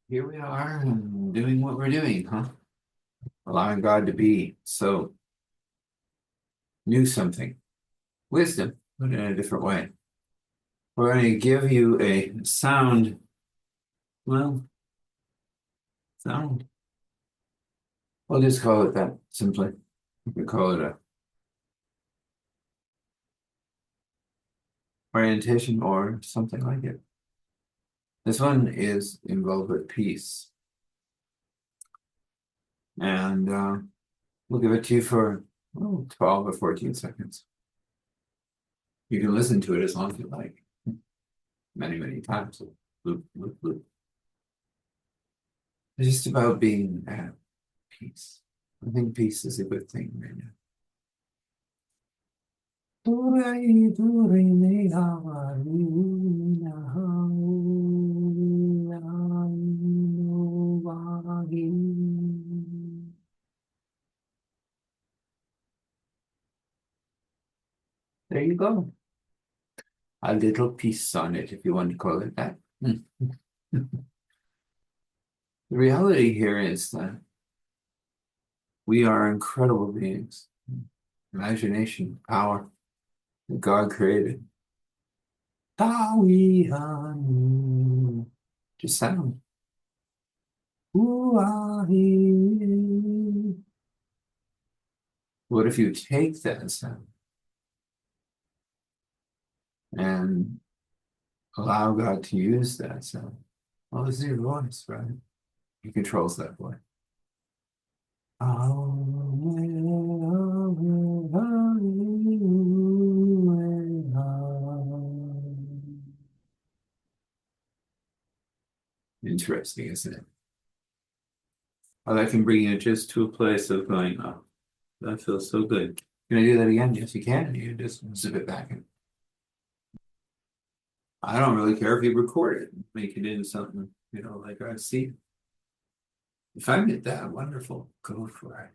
Here we are doing what we're doing, huh? Allowing God to be. So, knew something. Wisdom, but in a different way. We're going to give you a sound, well, sound. We'll just call it that simply. We can call it a orientation or something like it. This one is involved with peace. And we'll give it to you for 12 or 14 seconds. You can listen to it as long as you like. Many, many times. Loop, loop, loop. It's just about being at peace. I think peace is a good thing right now. There you go. A little peace sonnet, if you want to call it that. The reality here is that we are incredible beings. Imagination, power that God created. Just sound. What if you take that sound and allow God to use that sound? Well, this is your voice, right? He controls that voice. Interesting, isn't it? Well, that can bring you just to a place of going, oh, that feels so good. Can I do that again? Yes, you can. You just zip it back in. I don't really care if you record it, make it into something, like I see. If I get that, wonderful, go for it.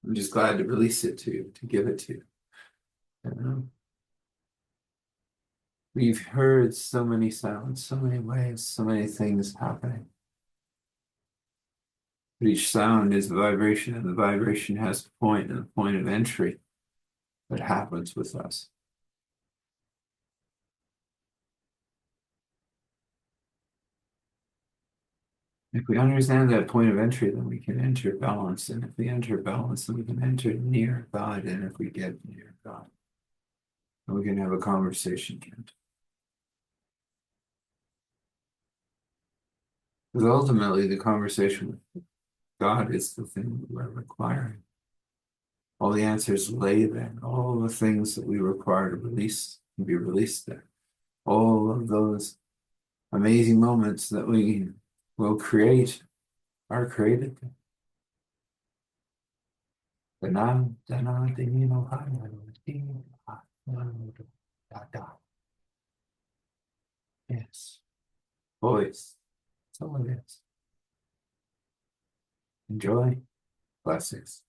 I'm just glad to release it to you, to give it to you. We've heard so many sounds, so many ways, so many things happening. But each sound is a vibration, and the vibration has a point and a point of entry that happens with us. If we understand that point of entry, then we can enter balance. And if we enter balance, then we can enter near God. And if we get near God, then we can have a conversation. Because ultimately, the conversation with God is the thing that we're requiring. All the answers lay there. All the things that we require to release can be released there. All of those amazing moments that we will create are created there. Yes, voice. That's all it is. Enjoy. Blessings.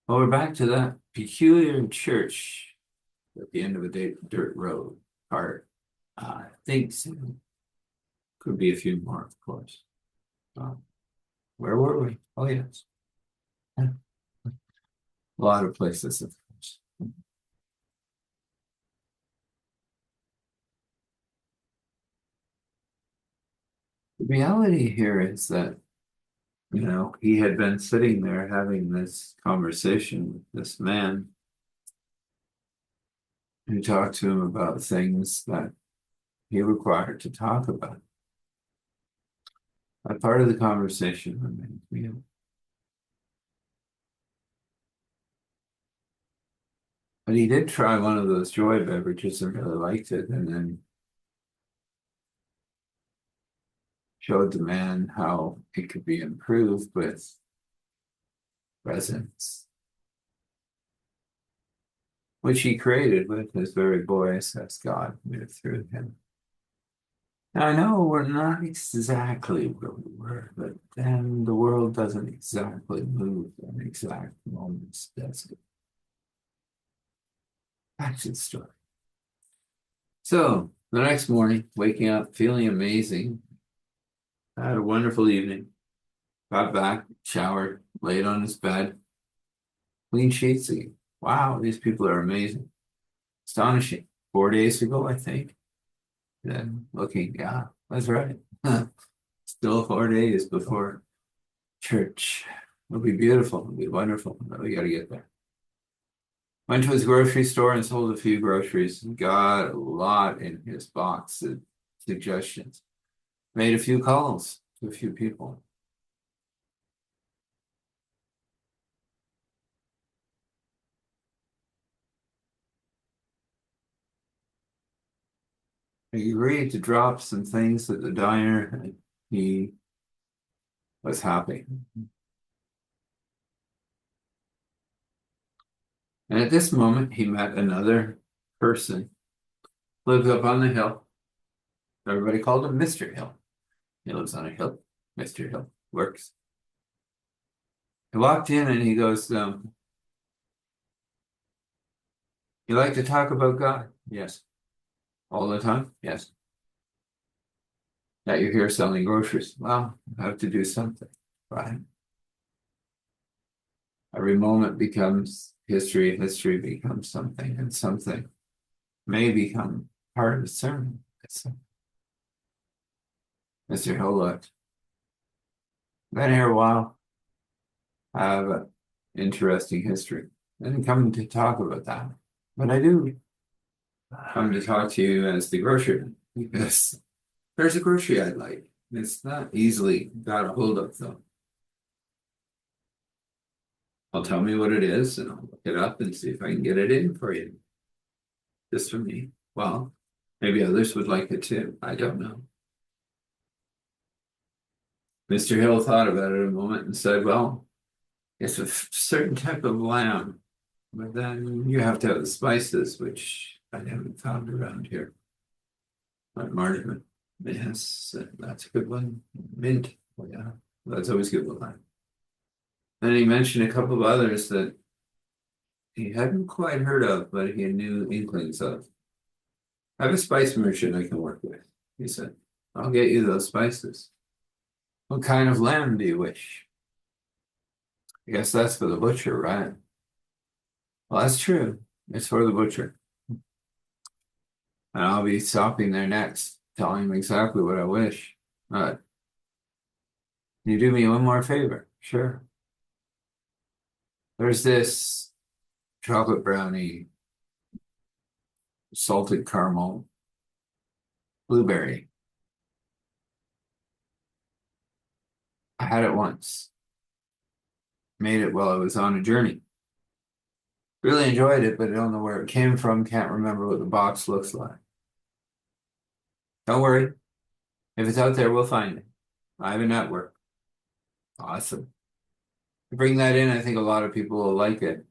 Well, we're back to that peculiar church at the end of a dirt road part. I think so. Could be a few more, of course. Where were we? Oh, yes. A lot of places, of course. The reality here is that, he had been sitting there having this conversation with this man who talked to him about things that he required to talk about. A part of the conversation remained mute. But he did try one of those joy beverages and really liked it, and then showed the man how it could be improved with presence, which he created with his very voice as God moved through him. Now, I know we're not exactly where we were, but then the world doesn't exactly move in exact moments, does it? Back to the story. So, The next morning, waking up, feeling amazing. I had a wonderful evening. Got back, showered, laid on his bed, clean sheets again. Wow, these people are amazing. Astonishing. 4 days ago, I think. Then looking, yeah, that's right. Still 4 days before church. It'll be beautiful. It'll be wonderful. But we got to get there. Went to his grocery store and sold a few groceries. Got a lot in his box of suggestions. Made a few calls to a few people. He agreed to drop some things at the diner, and he was happy. And at this moment, he met another person, lives up on the hill. Everybody called him Mr. Hill. He lives on a hill. Mr. Hill works. He walked in and he goes, "You like to talk about God?" "Yes." "All the time?" "Yes." "That you're here selling groceries?" "Well, I have to do something, right?" Every moment becomes history, history becomes something, and something may become part of the sermon. Mr. Hill looked. Been here a while. I have an interesting history. I didn't come to talk about that, but I do come to talk to you as the grocer because there's a grocery I'd like. It's not easily got a hold of, though. I'll tell me what it is and I'll look it up and see if I can get it in for you. Just for me. Well, maybe others would like it too. I don't know. Mr. Hill thought about it a moment and said, "Well, it's a certain type of lamb, but then you have to have the spices, which I haven't found around here. Like marjoram. Yes, that's a good one. Mint. Oh, yeah, that's always good one. Then he mentioned a couple of others that he hadn't quite heard of, but he knew inklings of. I have a spice merchant I can work with," he said. "I'll get you those spices." "What kind of lamb do you wish?" "I guess that's for the butcher, right?" "Well, that's true. It's for the butcher. And I'll be stopping there next, telling him exactly what I wish. Can you do me one more favor?" "Sure." "There's this chocolate brownie, salted caramel, blueberry. I had it once. Made it while I was on a journey. Really enjoyed it, but I don't know where it came from. Can't remember what the box looks like. Don't worry. If it's out there, we'll find it. I have a network." Awesome. To bring that in, I think a lot of people will like it.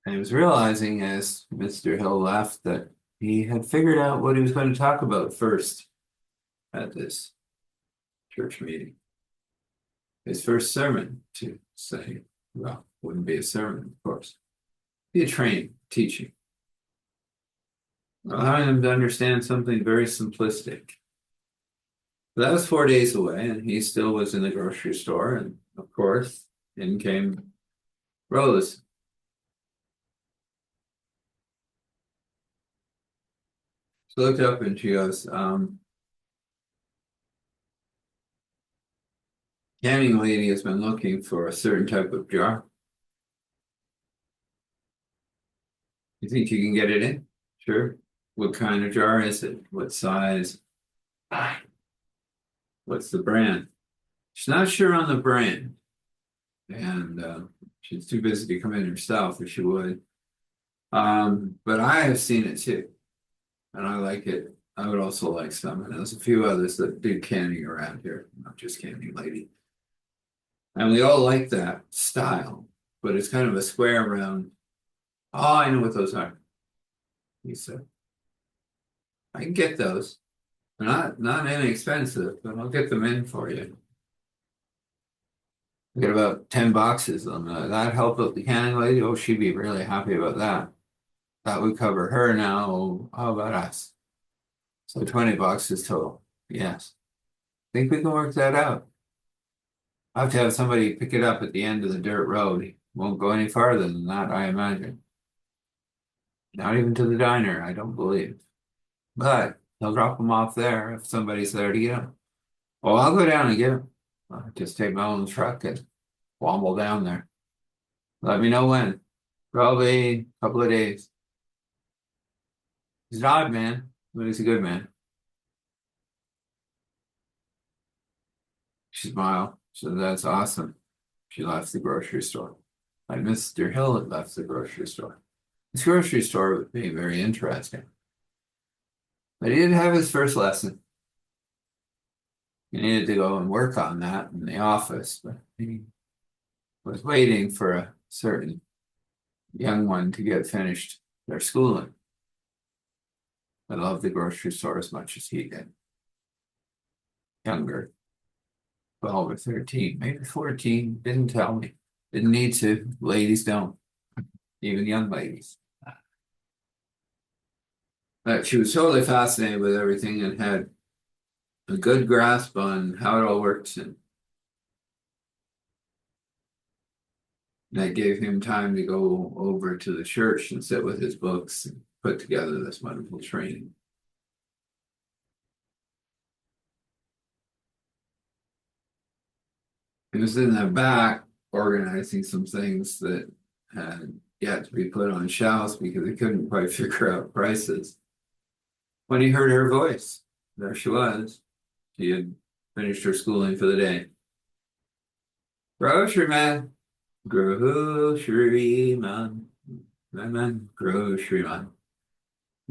And he was realizing as Mr. Hill left that he had figured out what he was going to talk about first at this church meeting. His first sermon to say, well, wouldn't be a sermon, of course. Be a training, teaching. Allowing them to understand something very simplistic. That was 4 days away, and he still was in the grocery store. And of course, in came Rose. She looked up and she goes, "Canning lady has been looking for a certain type of jar. You think you can get it in?" "Sure." "What kind of jar is it? What size? What's the brand?" She's not sure on the brand, and she's too busy to come in herself if she would. But I have seen it too, and I like it. I would also like some, and there's a few others that do canning around here, not just Canning Lady. And we all like that style, but it's kind of a square round. "Oh, I know what those are," he said. "I can get those. They're not inexpensive, but I'll get them in for you." I got about 10 boxes on that help out the canning lady. Oh, she'd be really happy about that. That would cover her now. How about us? So 20 boxes total. Yes. Think we can work that out. I have to have somebody pick it up at the end of the dirt road. Won't go any farther than that, I imagine. Not even to the diner, I don't believe. But they'll drop them off there if somebody's there to get them. Oh, I'll go down and get them. I'll just take my own truck and womble down there. Let me know when. Probably a couple of days. He's an odd man, but he's a good man. She smiled. So that's awesome. She left the grocery store. Like Mr. Hill had left the grocery store. This grocery store would be very interesting. But he didn't have his first lesson. He needed to go and work on that in the office, but he was waiting for a certain young one to get finished their schooling. I loved the grocery store as much as he did. Younger, 12 or 13, maybe 14, didn't tell me. Didn't need to. Ladies don't, even young ladies. But she was totally fascinated with everything and had a good grasp on how it all works. And that gave him time to go over to the church and sit with his books and put together this wonderful training. He was in the back organizing some things that had yet to be put on shelves because he couldn't quite figure out prices. When he heard her voice, there she was. She had finished her schooling for the day. Grocery man, grocery man, man, grocery man.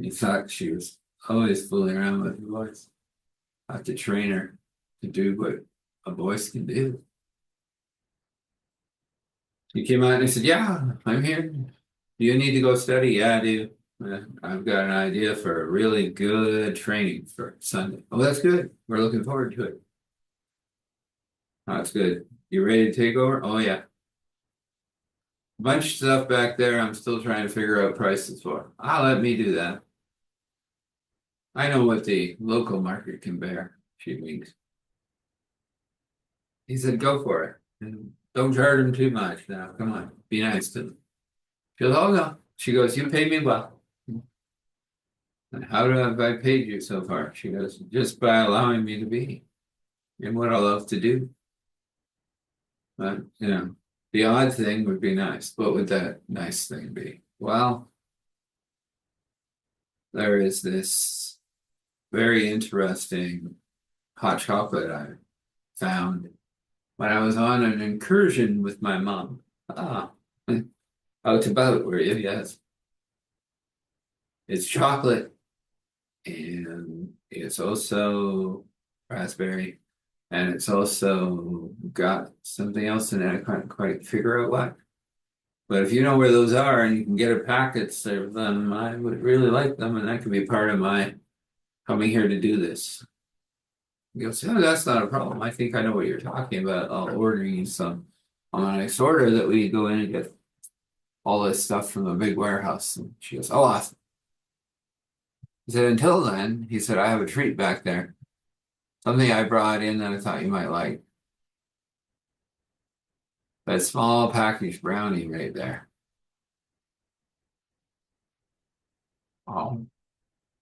He thought she was always fooling around with her voice. I have to train her to do what a voice can do. He came out and he said, "Yeah, I'm here. Do you need to go study?" "Yeah, I do. I've got an idea for a really good training for Sunday." "Oh, that's good. We're looking forward to it." "Oh, that's good. You ready to take over?" "Oh, yeah. A bunch of stuff back there I'm still trying to figure out prices for." "Ah, let me do that. I know what the local market can bear." She winked. He said, "Go for it. And don't charge them too much now. Come on. Be nice to them." She goes, "Oh, no." She goes, "You pay me well." "And how have I paid you so far?" She goes, "Just by allowing me to be in what I love to do." But, the odd thing would be nice. What would that nice thing be? Well, there is this very interesting hot chocolate I found when I was on an incursion with my mom. Ah, out about, were you? Yes. It's chocolate and it's also raspberry and it's also got something else in it. I can't quite figure out what. But if you know where those are and you can get a packet of them, I would really like them, and that could be part of my coming here to do this. You'll say, "Oh, that's not a problem. I think I know what you're talking about. I'll order you some on my next order that we go in and get all this stuff from a big warehouse." And she goes, "Oh, awesome." He said, "Until then," he said, "I have a treat back there. Something I brought in that I thought you might like. That small packaged brownie right there." Oh,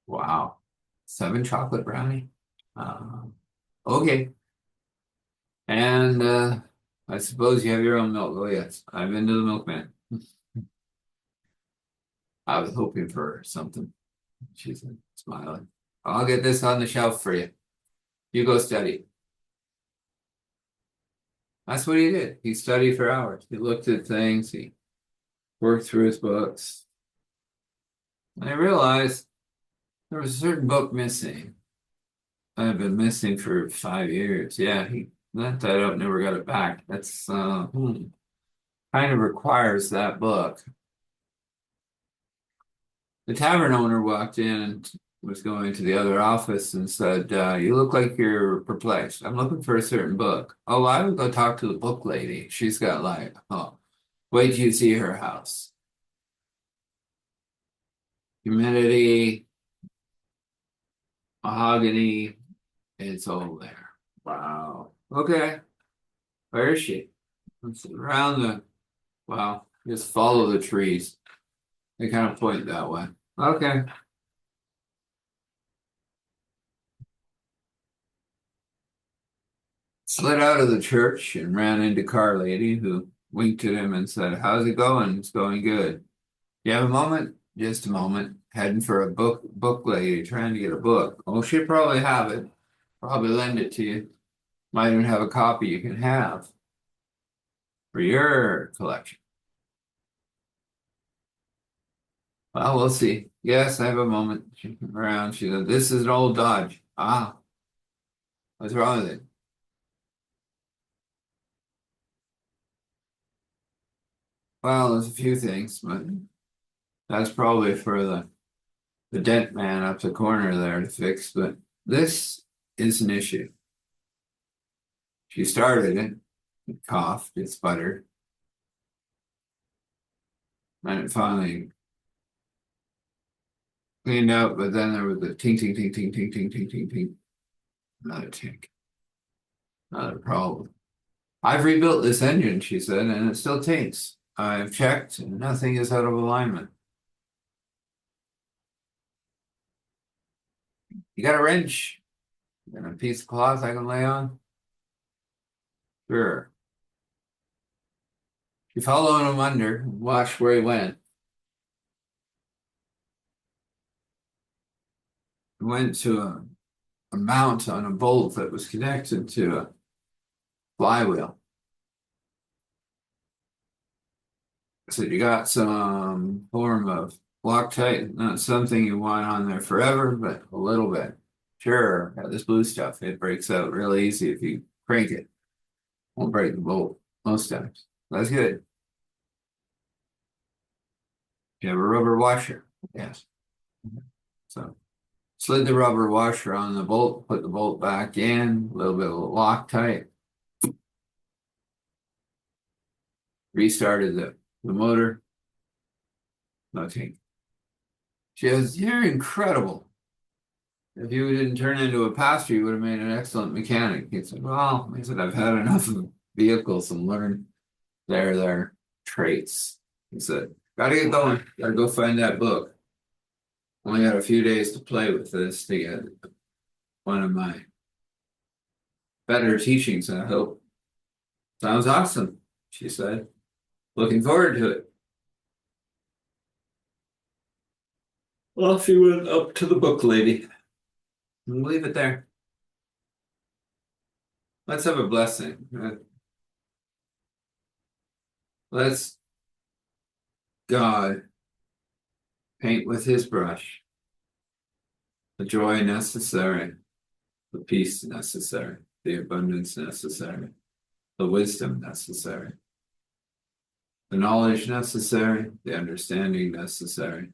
wow. 7 chocolate brownie? Okay. And I suppose you have your own milk. Oh, yes. I've been to the milkman. I was hoping for something. She said, smiling. "I'll get this on the shelf for you. You go study." That's what he did. He studied for hours. He looked at things. He worked through his books. And I realized there was a certain book missing. I've been missing for 5 years. Yeah, he left that out, never got it back. That's kind of requires that book. The tavern owner walked in was going to the other office and said, you look like you're perplexed. I'm looking for a certain book. Oh, I would go talk to the book lady. She's got wait till you see her house. Humidity, mahogany, it's all there. Wow. Okay. Where is she? It's around wow, just follow the trees. They kind of point that way. Okay. Slid out of the church and ran into Car Lady, who winked at him and said, how's it going? It's going good. You have a moment? Just a moment. Heading for a book lady, trying to get a book. Oh, she'll probably have it. Probably lend it to you. Might even have a copy you can have for your collection. Well, we'll see. Yes, I have a moment. She came around. She said, this is an old Dodge. Ah, what's wrong with it? Well, there's a few things, but that's probably for the dent man up the corner there to fix. But this is an issue. She started it, it coughed, it sputtered, and it finally cleaned up, but then there was a ting, ting, ting, ting, ting, ting, ting, ting, ting. Another tink. Another problem. I've rebuilt this engine, she said, and it still tinks. I've checked, and nothing is out of alignment. You got a wrench and a piece of cloth I can lay on? Sure. She followed him under and watched where he went. He went to a mount on a bolt that was connected to a flywheel. I said, you got some form of Loctite, not something you want on there forever, but a little bit. Sure, got this blue stuff. It breaks out real easy if you crank it. Won't break the bolt most times. That's good. You have a rubber washer. Yes. So slid the rubber washer on the bolt, put the bolt back in, a little bit of Loctite, restarted the motor. Nothing. She goes, you're incredible. If you didn't turn into a pastor, you would have made an excellent mechanic. He said, well, he said, I've had enough of vehicles and learned their traits. He said, gotta get going. Gotta go find that book. Only got a few days to play with this to get one of my better teachings, I hope. Sounds awesome, she said. Looking forward to it. Well, she went up to the book lady. We'll leave it there. Let's have a blessing. Let's God paint with his brush the joy necessary, the peace necessary, the abundance necessary, the wisdom necessary, the knowledge necessary, the understanding necessary,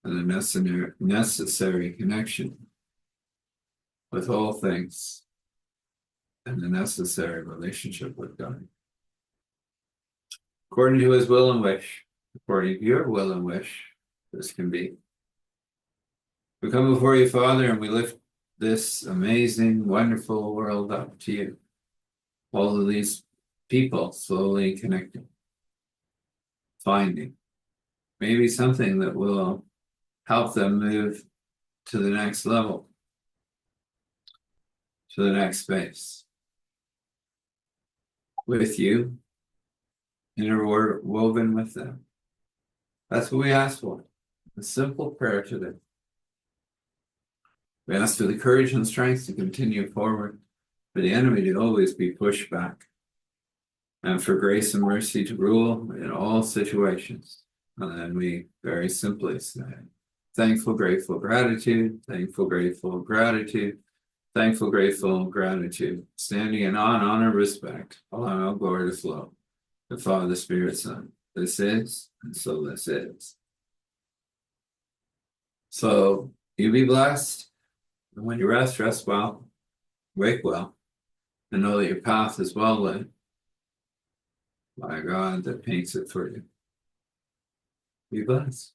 and the necessary connection with all things, and the necessary relationship with God. According to his will and wish, according to your will and wish, this can be. We come before you, Father, and we lift this amazing, wonderful world up to you. All of these people slowly connecting, finding maybe something that will help them move to the next level, to the next space. With you, interwoven with them. That's what we ask for. A simple prayer today. We ask for the courage and strength to continue forward, for the enemy to always be pushed back, and for grace and mercy to rule in all situations. And then we very simply say, thankful, grateful, gratitude, thankful, grateful, gratitude, thankful, grateful, gratitude, standing in awe and honor, respect, allowing all glory to flow. The Father, the Spirit, Son. This is, and so this is. So You be blessed. And when you rest, rest well, wake well, and know that your path is well lit by a God that paints it for you. Be blessed.